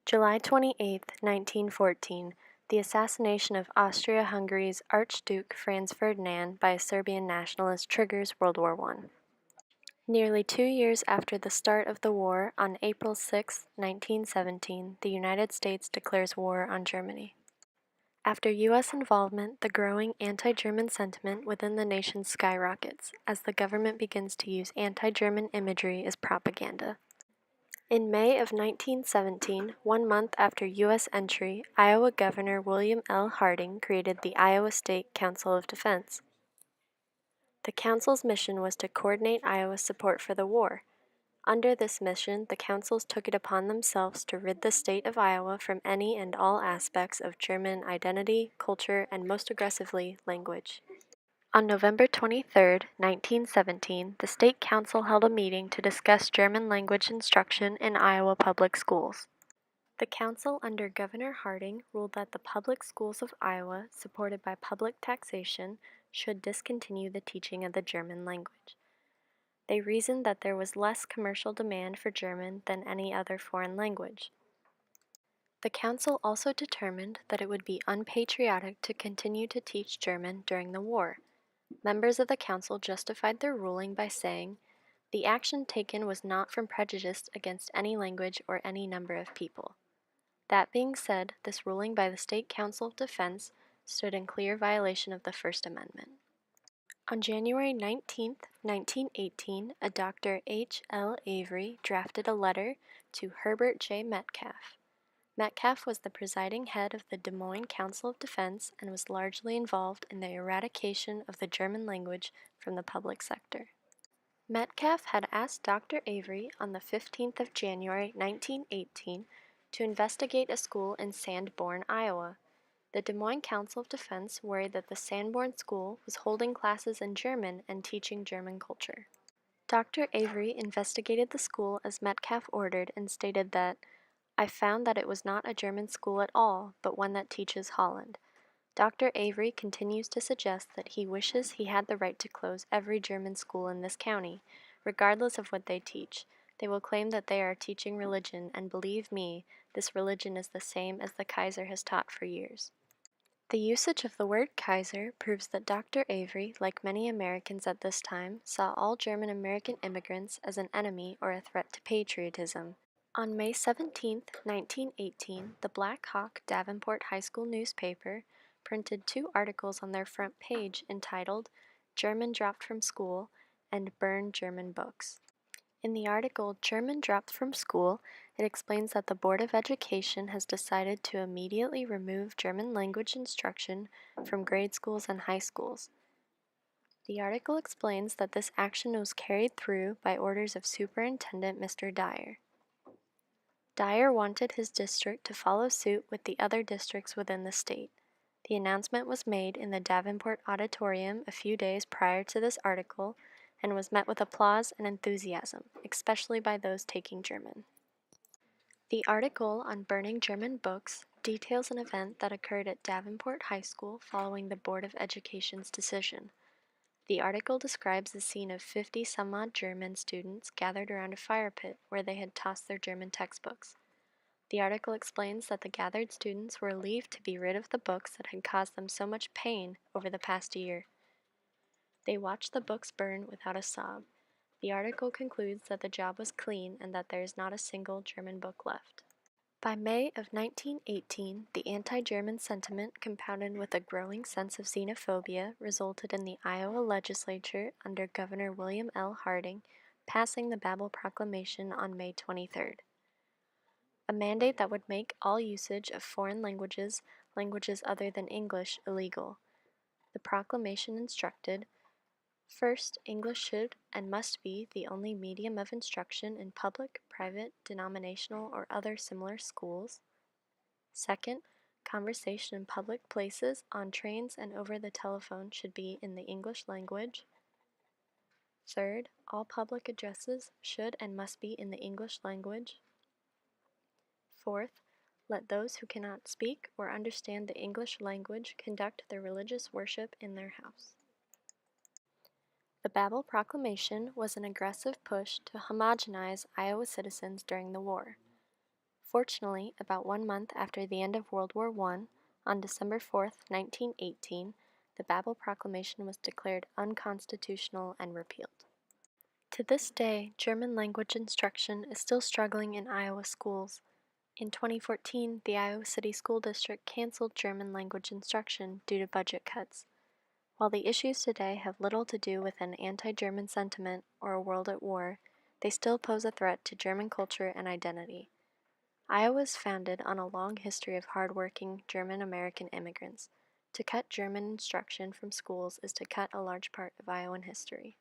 July 28, 1914, the assassination of Austria-Hungary's Archduke Franz Ferdinand by a Serbian nationalist triggers World War I. Nearly 2 years after the start of the war, on April 6, 1917, the United States declares war on Germany. After U.S. involvement, the growing anti-German sentiment within the nation skyrockets as the government begins to use anti-German imagery as propaganda. In May of 1917, 1 month after U.S. entry, Iowa Governor William L. Harding created the Iowa State Council of Defense. The council's mission was to coordinate Iowa's support for the war. Under this mission, the councils took it upon themselves to rid the state of Iowa from any and all aspects of German identity, culture, and most aggressively, language. On November 23, 1917, the State Council held a meeting to discuss German language instruction in Iowa public schools. The council under Governor Harding ruled that the public schools of Iowa, supported by public taxation, should discontinue the teaching of the German language. They reasoned that there was less commercial demand for German than any other foreign language. The council also determined that it would be unpatriotic to continue to teach German during the war. Members of the council justified their ruling by saying, "The action taken was not from prejudice against any language or any number of people." That being said, this ruling by the State Council of Defense stood in clear violation of the First Amendment. On January 19, 1918, a Dr. H. L. Avery drafted a letter to Herbert J. Metcalf. Metcalf was the presiding head of the Des Moines Council of Defense and was largely involved in the eradication of the German language from the public sector. Metcalf had asked Dr. Avery on the 15th of January 1918 to investigate a school in Sanborn, Iowa. The Des Moines Council of Defense worried that the Sanborn school was holding classes in German and teaching German culture. Dr. Avery investigated the school as Metcalf ordered and stated that, "I found that it was not a German school at all, but one that teaches Holland." Dr. Avery continues to suggest that he wishes he had the right to close every German school in this county, regardless of what they teach. They will claim that they are teaching religion, and believe me, this religion is the same as the Kaiser has taught for years. The usage of the word Kaiser proves that Dr. Avery, like many Americans at this time, saw all German American immigrants as an enemy or a threat to patriotism. On May 17, 1918, the Black Hawk Davenport High School newspaper printed 2 articles on their front page entitled "German Dropped from School" and "Burn German Books." In the article "German Dropped from School," it explains that the Board of Education has decided to immediately remove German language instruction from grade schools and high schools. The article explains that this action was carried through by orders of Superintendent Mr. Dyer. Dyer wanted his district to follow suit with the other districts within the state. The announcement was made in the Davenport Auditorium a few days prior to this article and was met with applause and enthusiasm, especially by those taking German. The article on burning German books details an event that occurred at Davenport High School following the Board of Education's decision. The article describes the scene of 50-some-odd German students gathered around a fire pit where they had tossed their German textbooks. The article explains that the gathered students were relieved to be rid of the books that had caused them so much pain over the past year. They watched the books burn without a sob. The article concludes that the job was clean and that there is not a single German book left. By May of 1918, the anti-German sentiment, compounded with a growing sense of xenophobia, resulted in the Iowa legislature under Governor William L. Harding passing the Babel Proclamation on May 23rd, a mandate that would make all usage of foreign languages other than English, illegal. The proclamation instructed, first, English should and must be the only medium of instruction in public, private, denominational, or other similar schools. Second, conversation in public places, on trains, and over the telephone should be in the English language. Third, all public addresses should and must be in the English language. Fourth, let those who cannot speak or understand the English language conduct their religious worship in their house. The Babel Proclamation was an aggressive push to homogenize Iowa citizens during the war. Fortunately, about 1 month after the end of World War I, on December 4, 1918, the Babel Proclamation was declared unconstitutional and repealed. To this day, German language instruction is still struggling in Iowa schools. In 2014, the Iowa City School District canceled German language instruction due to budget cuts. While the issues today have little to do with an anti-German sentiment or a world at war, they still pose a threat to German culture and identity. Iowa is founded on a long history of hardworking German-American immigrants. To cut German instruction from schools is to cut a large part of Iowan history.